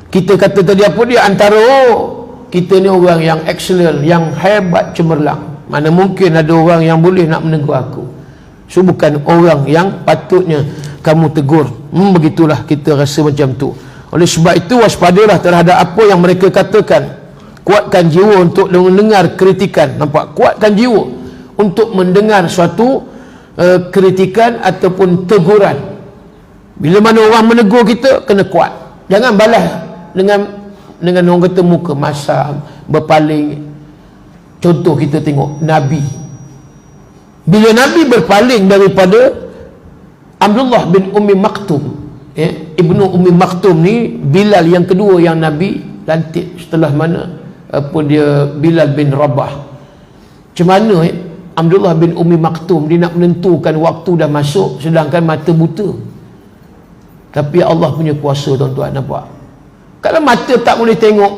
Kita kata tadi apa dia? Antara kita ni orang yang excellent, yang hebat cemerlang. Mana mungkin ada orang yang boleh nak menegur aku. So bukan orang yang patutnya kamu tegur. Begitulah kita rasa macam tu. Oleh sebab itu waspadalah terhadap apa yang mereka katakan. Kuatkan jiwa untuk mendengar kritikan. Nampak? Kuatkan jiwa untuk mendengar suatu kritikan ataupun teguran. Bila mana orang menegur kita, kena kuat. Jangan balas dengan orang kata muka masam, berpaling. Contoh kita tengok Nabi. Bila Nabi berpaling daripada Abdullah bin Ummi Maktum, Ibnu Ummi Maktum ni Bilal yang kedua yang Nabi lantik setelah mana apa dia Bilal bin Rabah. Macam mana Abdullah bin Ummi Maktum dia nak menentukan waktu dah masuk sedangkan mata buta. Tapi Allah punya kuasa, tuan-tuan, nampak? Kalau mata tak boleh tengok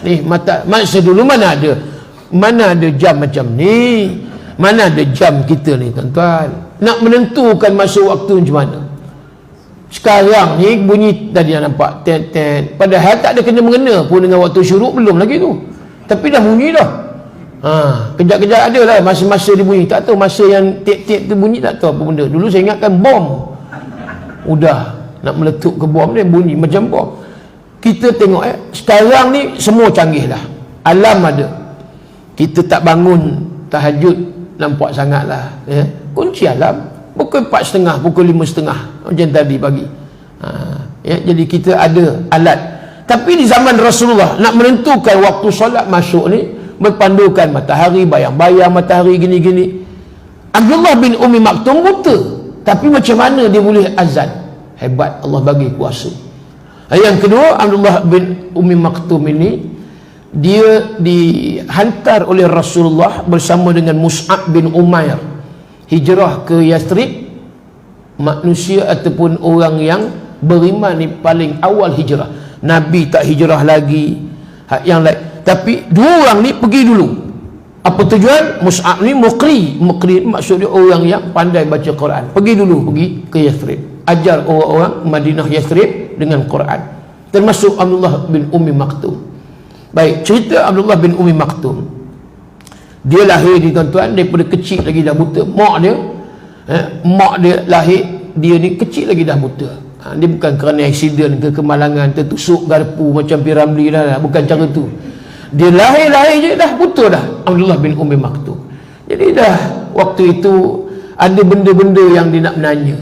ni, masa dulu mana ada jam macam ni, mana ada jam kita ni, tuan-tuan, nak menentukan masa waktu macam mana. Sekarang ni bunyi tadi yang nampak ten, padahal tak ada kena-mengena pun dengan waktu syuruk, belum lagi tu, tapi dah bunyi dah. Kejap-kejap ada lah masa-masa dia bunyi, tak tahu masa yang tiap-tiap tu bunyi, tak tahu apa benda. Dulu saya ingatkan bom, udah nak meletup ke bom ni bunyi macam bom. Kita tengok sekarang ni semua canggih dah, alam ada. Kita tak bangun tahajud nampak sangat lah, kunci alam pukul 4.30, pukul 5.30 macam tadi pagi. Jadi kita ada alat. Tapi di zaman Rasulullah nak menentukan waktu solat masuk ni berpandukan matahari, bayang-bayang matahari gini-gini. Abdullah bin Ummi Maktum buta, tapi macam mana dia boleh azan? Hebat, Allah bagi kuasa. Yang kedua, Abdullah bin Ummi Maktum ini dia dihantar oleh Rasulullah bersama dengan Mus'ab bin Umair hijrah ke Yathrib. Manusia ataupun orang yang beriman ni paling awal hijrah. Nabi tak hijrah lagi, yang lain. Tapi dua orang ni pergi dulu. Apa tujuan? Mus'ab ni muqri maksud dia orang yang pandai baca Quran. Pergi ke Yathrib, ajar orang-orang Madinah Yathrib dengan Quran, termasuk Abdullah bin Ummi Maktum. Baik, cerita Abdullah bin Ummi Maktum. Dia lahir ni, tuan-tuan, daripada kecil lagi dah buta. Mak dia lahir, dia ni kecil lagi dah buta. Dia bukan kerana aksiden ke kemalangan, tertusuk garpu macam Piramli dah, bukan cara tu. Dia lahir je dah buta dah, Abdullah bin Ummi Maktum. Jadi dah waktu itu ada benda-benda yang dia nak menanya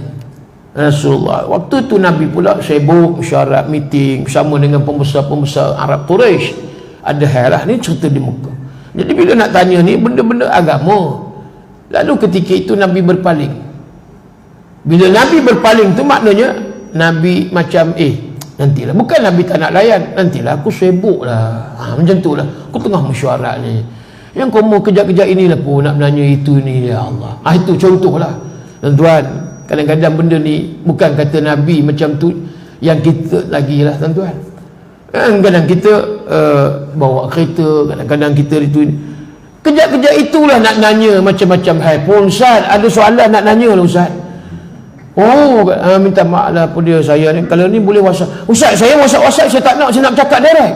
Rasulullah. Waktu tu Nabi pula sibuk mesyuarat, meeting bersama dengan pembesar-pembesar Arab Quraisy. Ada hal lah ni cerita di muka. Jadi bila nak tanya ni benda-benda agama, lalu ketika itu Nabi berpaling. Bila Nabi berpaling tu maknanya Nabi macam nantilah, bukan Nabi tak nak layan, nantilah aku sibuk lah, macam tu lah, aku tengah mesyuarat ni, yang kamu kejap-kejap inilah pun nak menanya itu ni, ya Allah. Itu contoh lah, tuan-tuan. Kadang-kadang benda ni bukan kata Nabi macam tu, yang kita lagi lah, tuan-tuan. Kadang-kadang kita bawa kereta, kadang-kadang kita itu kejap-kejap itulah nak nanya macam-macam hal. Pun Ustaz ada soalan nak nanya lah Ustaz. Minta maaf lah apa dia, saya ni kalau ni boleh WhatsApp. Ustaz saya WhatsApp saya tak nak, saya nak cakap direct.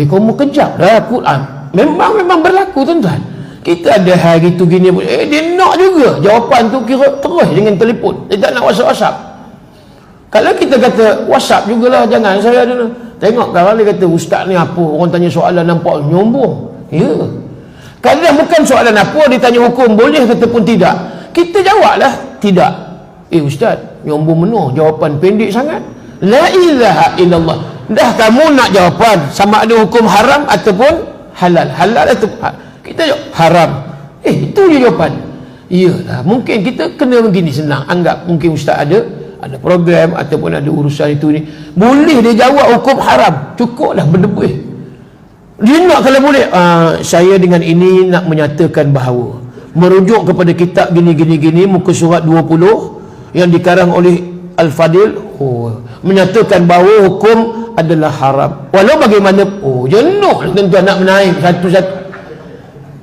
Kamu kejap dah Quran. Memang berlaku, tuan-tuan. Kita ada hal gitu gini, dia nak juga jawapan tu, kira terus dengan telefon, dia tak nak WhatsApp. Kalau kita kata WhatsApp jugalah, jangan saya ada. Tengok kalau dia kata ustaz ni apa, orang tanya soalan nampak nyombong. Ya, kalau bukan soalan apa, dia tanya hukum boleh ataupun tidak, kita jawablah tidak. Ustaz nyombong menuh, jawapan pendek sangat, la ilaha illallah. Dah kamu nak jawapan sama ada hukum haram ataupun halal atau kita jawab haram, itu je jawapan. Iyalah, mungkin kita kena begini, senang anggap mungkin ustaz ada program ataupun ada urusan itu ni, boleh dia jawab hukum haram, cukuplah berdebih. Dia nak kalau boleh, saya dengan ini nak menyatakan bahawa merujuk kepada kitab gini muka surat 20 yang dikarang oleh Al-Fadil, menyatakan bahawa hukum adalah haram. Walau bagaimana, jenuh tentu nak menaik satu-satu.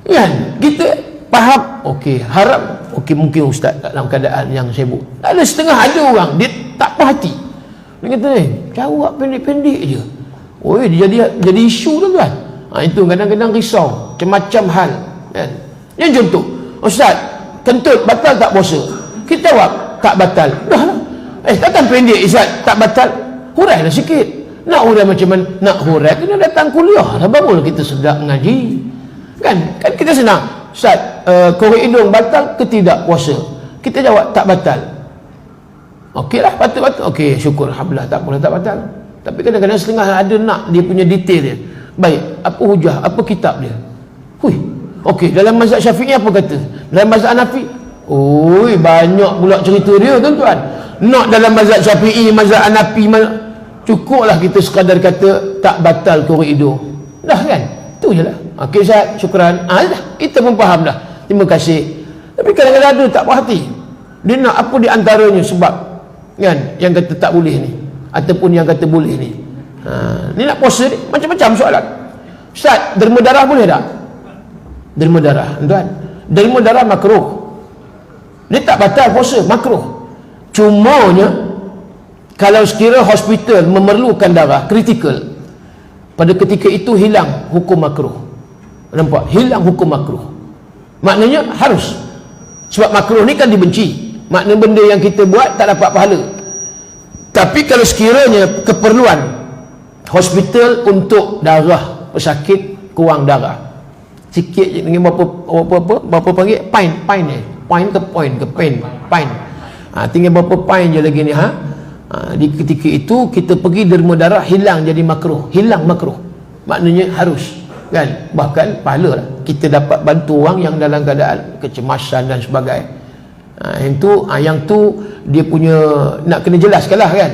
Kan? Kita faham, haram, mungkin ustaz dalam keadaan yang sibuk. Ada setengah ada orang, dia tak puas hati. Dia kata, jawab pendek-pendek je. Oh, dia jadi isu tuan-tuan. Itu kadang-kadang risau, macam-macam hal kan. Yang contoh, ustaz, kentut batal tak puasa? Kita jawab tak batal. Dah lah. Takkan pendek ustaz, tak batal. Hurailah sikit. Nak hurai macam mana? Nak hurai kena datang kuliah lah, barulah kita sedap ngaji. Kan kita senang. Ustaz, korek hidung batal ke tidak puasa? Kita jawab tak batal. Okeylah, batal. Okey, syukur, alhamdulillah, tak apalah, tak batal. Tapi kadang-kadang setengah ada nak dia punya detail dia. Baik, apa hujah, apa kitab dia? Hui. Okey, dalam mazhab Syafi'i apa kata? Dalam mazhab Hanafi? Oi, banyak pula cerita dia tuan-tuan. Nak dalam mazhab Syafi'i, mazhab Hanafi, cukuplah kita sekadar kata tak batal korek hidung. Dah kan? Tu je lah. Okey Ustaz, syukran. Dah, kita pun faham dah. Terima kasih. Tapi kadang-kadang ada tak puas hati. Dia nak apa di antaranya sebab kan yang kata tak boleh ni ataupun yang kata boleh ni. Ni nak puasa ni macam-macam soalan. Ustaz, derma darah boleh tak? Derma darah, tuan. Derma darah makruh. Dia tak batal puasa, makruh. Cumanya kalau sekiranya hospital memerlukan darah kritikal, pada ketika itu hilang hukum makruh. Nampak? Hilang hukum makruh. Maknanya harus. Sebab makruh ni kan dibenci. Maknanya benda yang kita buat tak dapat pahala. Tapi kalau sekiranya keperluan hospital untuk darah pesakit kurang darah, sikit je dengan berapa panggil pint ke pint. Tinggal berapa pint je lagi ni di ketika itu kita pergi derma darah, hilang jadi makruh, hilang makruh. Maknanya harus kan, bahkan pahala lah. Kita dapat bantu orang yang dalam keadaan kecemasan dan sebagainya. Yang tu dia punya nak kena jelaskan lah kan.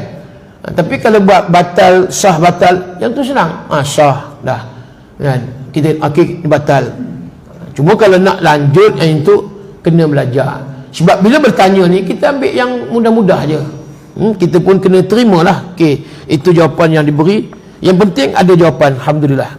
Tapi kalau buat batal, sah batal, yang tu senang. Sah dah kan, kita batal. Cuma kalau nak lanjut yang itu kena belajar. Sebab bila bertanya ni kita ambil yang mudah-mudah je. Kita pun kena terima lah. Okey, itu jawapan yang diberi. Yang penting ada jawapan, alhamdulillah.